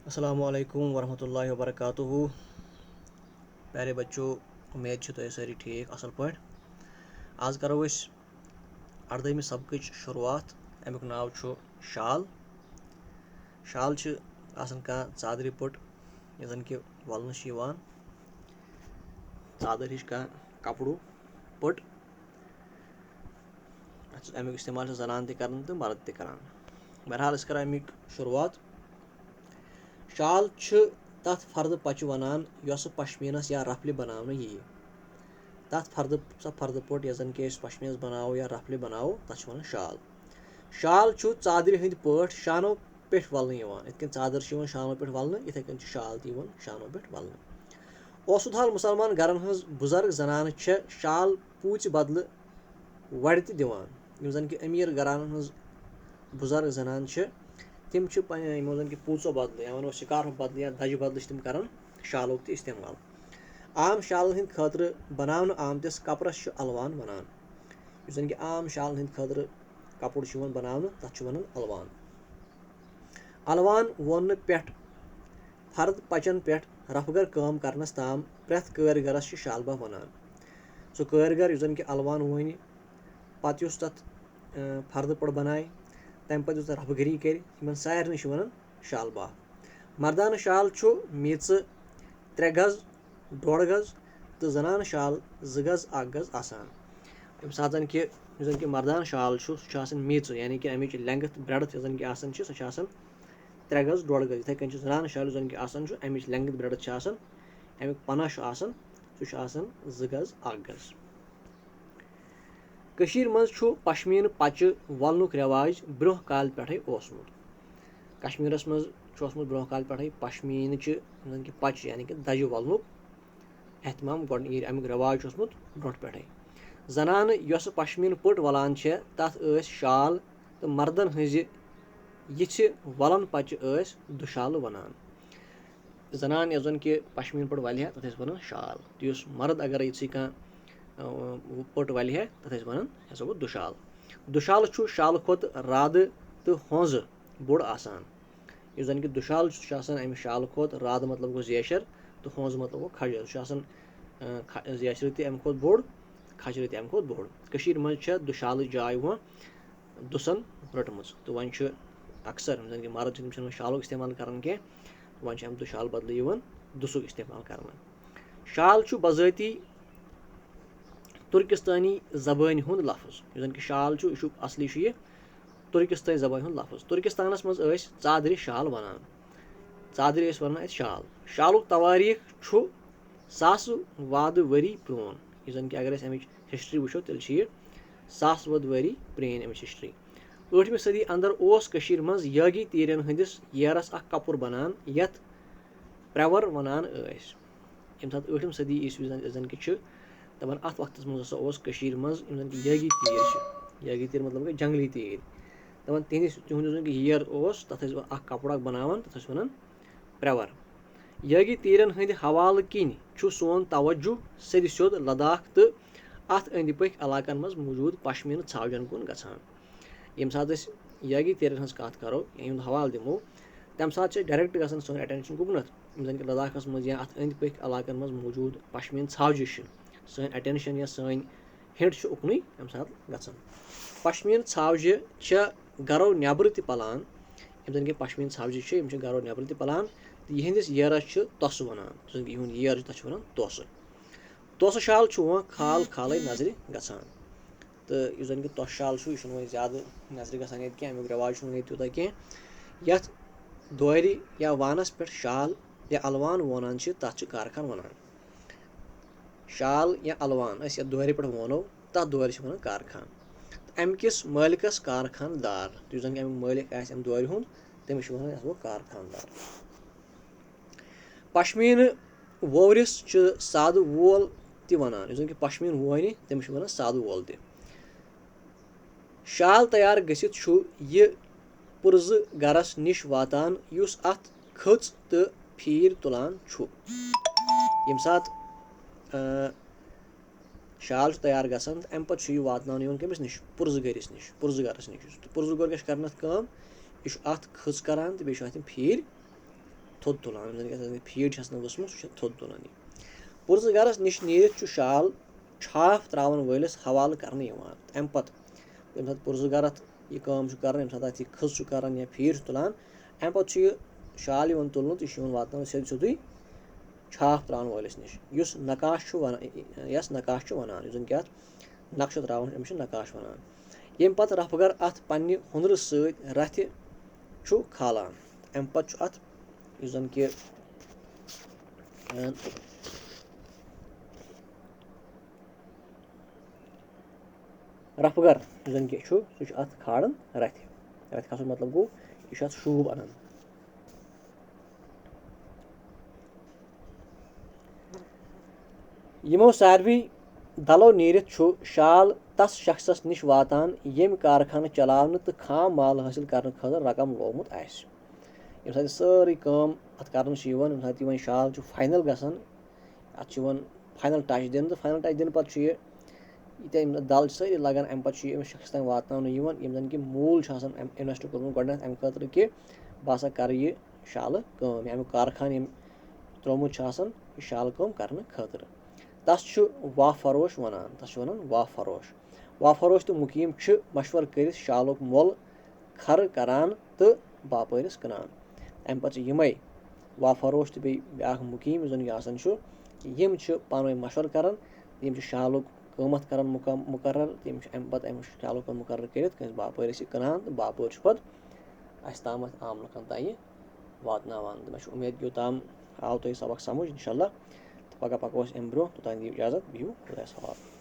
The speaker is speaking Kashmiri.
अस्सलामुअलैकुम वरहमतुल्लाहि वबरकातुहू। प्यारे बच्चों, उम्मीद छो तुम सारी ठीक असल पाट। आज करो अस 18वीं सबकच शुरुआत। अमुक नाव छो शाल। शाल छ आसन कह चादर पट यह जन कि वलन छ यिवान। चादर हिश कह कपड़ू पट। अमुक इस्तेमाल जनान त करन तो मर्द त करान। बहरहाल अस करो अमुक शुरुआत। शाल छ तथ फर्द पच वनान यस पश्मीनस या रफल बनाने यी। तथ फर्द पट यह जन कि पश्मीनस बनाओ या रफल बनाओ तथ वन शाल। शाल छ चादर हंद पट शानो पे वलन यिवान। इत चादर छ शानो पे वलन इथे कन शाल त शानो पे वलन। औसत हाल मुसलमान गरन हज बुजुर्ग जनान छ शाल पूच बदल वड़ त दिवान। यम जन कि अमीर घरान हज बुजुर्ग जनान छ तिम यमो जन कि पूचो बदल या वनो स्कार्फ बदल या दज बदल तिम करन शालुक त इस्तेमाल। आम शालन हंद खतर बनावन आमतिस कपरस अलवान वनान। यस जन कि आम शालन हंद खतर कपड़ बनावन तथ वनान अलवान। अलवान वोन पे फर्द पचन पे रफगर काम करनस ताम प्रेथ कारीगरस शालबा वनान। सो कारीगर यस जन कि अलवान वोन पत युस तथ फर्द पट बनाए तम पत युस रफगरी कर सारे वनान शालबा। मर्दान शाल छु मीच 3 गज 1.5 गज तो जनान शाल 2 गज 1 गज आसान। यम सात जन कि मर्दान शाल छु मीच यानी कि अमिच लेंथ ब्रेडथ जन कि आसान 3 गज 1.5 गज। इथे कन जनान शाल जन कि आसान अमिच लेंथ ब्रेडथ आसान अमुक पना आसान सह 2 गज 1 गज। कशीर मज छु पश्मीन पच वलनुक रिवाज ब्रोह काल पे ओसमुत। कश्मीरस मज ओसमुत ब्रोह काल पे पश्मीन जन कि पच यानी कि दज वलनुक एहतमाम अमुक रिवाज ओसमुत ब्रोह पे। जनान यस पश्मीन पट वलान छ तथ शाल तो मर्दन हज यिछ वलन पच दुशाल वनान। जनान यस जन कि पश्मीन पट वलह तथ वनान शाल तो युस मर्द अगर यिथि कह पट वलह तथ वनान हसा गो दुशाल। दुशाल छु शाल खोत राद तो होंज बोड़ आसान। यस जन कि दुशाल अमि शाल खोत राद मतलब गो जेशर तो होंज मतलब गो खजर। जेशर त अमि खोत बोड़ खजर त अमि खोत बोड़। कशीर मज छ दुशाल जाय वह दुसन रटमज तो वन अक्सर जन कि मर्द तम शालुक इस्तेमाल करन कह वन अम दुशाल बदल दुसुक इस्तेमाल करना। शाल छु बजाती तुर्किस्तानी जबान हुंद लफ्ज। यस जन कि शाल छु यह असली यह तुर्किस्तानी जबान हुंद लफ्ज। तुर्किस्तानस मज चादर शाल वनान। चादर वनान शाल। शालुक तवारीख छु सास वाद वरी प्रोन। यस जन कि अगर अमिच हिस्ट्री वो तेल यह सास वद वरी प्रेन अमिच हिस्ट्री। 8वीं सदी अंदर ओस कशीर मज यागी तीरन हंदिस येरस अख कपुर बनान यथ प्रवर वनान। यम सात 8वीं सदी ईस्वी जन कि दपान अत वक्तस मज ओस कशीर मज जन कि यागी तीर यागी तीर मतलब गई जंगली तीर दपान तिहंद जन कि येर ओस तथ अख कपड़ बनावन तथ वनान प्रवर। यागी तीरन हंद हवाल किन छु सोन तवज्जो सद स्योद लद्दाख तो अत अंदि पक इलाकन मज मौजूद पश्मीन छावजन कुन गछान। यम सात यागी तीरन हज कत करो यह हवाल दिमो तम सात डायरेक्ट गसन सोन अटेंशन गुकनथ जन कि लद्दाखस मज या अत अंदि पक इलाकन मज मौजूद पश्मीन छावज सन अटेंशन या सन हिंट उकन अम सात गछन। पश्मीन छावज गरो नबर त पलान। यम जन कि पश्मीन छावज गरो नबर त पलान तो यहंदिस येरस तोस वनान। जन कि यहद येर तथ वनान तोस। तोस शाल वह खाल खाल नजर गछान तो यह जन कि तोस शाल यह वो ज्यादा नजर गछान ये कह अमुक रिवाज ये तूत कह यथ दोर या वानस पे शाल या अलवान वोनान तथ कारखान वनान। शाल या अलवान अस यथ दोर पे वोनो तथ दोर वनान कारखान। अमकिस मालिकस कारखानदार तो जन कि अमुक मालिक आम दोर हुंद तमिस वनान गो कारखानदार। पश्मीन वोरिस साद वोल त वनान। यस जन कि पश्मीन वोन तमिस वनान साद वोल त। शाल तैयार गसित यह पुर्ज गरस निश वातान युस अथ खच तो फीर तुलान छु। यम सात शाल तैयार गसान तो अम पत वातन कमिस निश पुर्ज गरस निश पुर्ज गोर गश कर यह अथ खच करान तो बे अथ फीर تھوٚد تُلان یِم زَن فیٖڈ چھَس نہٕ ؤژھمٕژ سُہ چھِ تھوٚد تُلان یہِ پُرزٕ گَرَس نِش نیٖرِتھ چھُ شال چھاپھ ترٛاوَن وٲلِس حوالہٕ کَرنہٕ یِوان اَمہِ پَتہٕ ییٚمہِ ساتہٕ پُرزٕ گَر اَتھ یہِ کٲم چھُ کَران ییٚمہِ ساتہٕ اَتھ یہِ کھٕز چھُ کَران یا فیٖڈ چھُ تُلان اَمہِ پَتہٕ چھُ یہِ شال یِوان تُلنہٕ تہٕ یہِ چھُ یِوان واتناونہٕ سیوٚدُے چھاپھ ترٛاوَن وٲلِس نِش یُس نقاش چھُ وَنان یَس نقاش چھُ وَنان یُس زَن کہِ اَتھ نقشہٕ ترٛاوان أمِس چھِ نقاش وَنان ییٚمہِ پَتہٕ رَفہٕ گر اَتھ پنٛنہِ ہُنرٕ سۭتۍ رَتھِ چھُ کھالان اَمہِ پَتہٕ چھُ اَتھ یُس زَن کہِ رَفہٕ گر یُس زَن کہِ چھُ سُہ چھُ اَتھ کھالان رَتھِ کھسُن مطلب گوٚو یہِ چھُ اَتھ شوٗب اَنان یِمو ساروی دَلو نیٖرِتھ چھُ شال تَس شخصَس نِش واتان ییٚمہِ کارخانہٕ چلاونہٕ تہٕ خام مال حٲصِل کرنہٕ خٲطرٕ رقم لوگمُت آسہِ ییٚمہِ ساتہٕ یہِ سٲرٕے کٲم اَتھ کرنہٕ چھِ یِوان ییٚمہِ ساتہٕ یہِ وۄنۍ شال چھُ فاینَل گژھان اَتھ چھُ یِوان فاینَل ٹَچ دِنہٕ تہٕ فاینَل ٹَچ دِنہٕ پَتہٕ چھُ یہِ ییٖتیٛاہ یِم دَل چھِ سٲری لگان اَمہِ پَتہٕ چھُ یہِ أمِس شخص تام واتناونہٕ یِوان یِم زَن کہِ موٗل چھُ آسان اِنویسٹ کوٚرمُت گۄڈٕنٮ۪تھ اَمہِ خٲطرٕ کہِ بہٕ ہسا کَرٕ یہِ شالہٕ کٲم اَمیُک کارخانہٕ یِم ترٛوومُت چھُ آسان یہِ شالہٕ کٲم کرنہٕ خٲطرٕ تَس چھُ واہ فروش وَنان تَس چھُ وَنان واہ فروش تہٕ مُقیٖم چھِ مشوَرٕ کٔرِتھ شالُک مۄل کھرٕ کران تہٕ باپٲرِس کٕنان اَمہِ پَتہٕ چھِ یِمے واہ فروش تہٕ بیٚیہِ بیٛاکھ مُقیٖم یُس زَن یہِ آسان چھُ یِم چھِ پانہٕ ؤنۍ مشوَرٕ کران یِم چھِ شالُک قۭمَتھ کران مُقرر تہٕ یِم چھِ اَمہِ پَتہٕ اَمہِ شالُک قۭمَتھ مُقرر کٔرِتھ کٲنٛسہِ باپٲرِس یہِ کٕنان تہٕ باپٲرۍ چھُ پَتہٕ اَسہِ تامَتھ عام لُکَن تام یہِ واتناوان تہٕ مےٚ چھُ اُمید یوٚتام آو تۄہہِ سبق سَمٕجھ اِنشاء اللہ تہٕ پَگاہ پَکو أسۍ اَمہِ برونٛہہ توٚتام دِیِو اِجازت بِہِو خۄدایَس حوالہٕ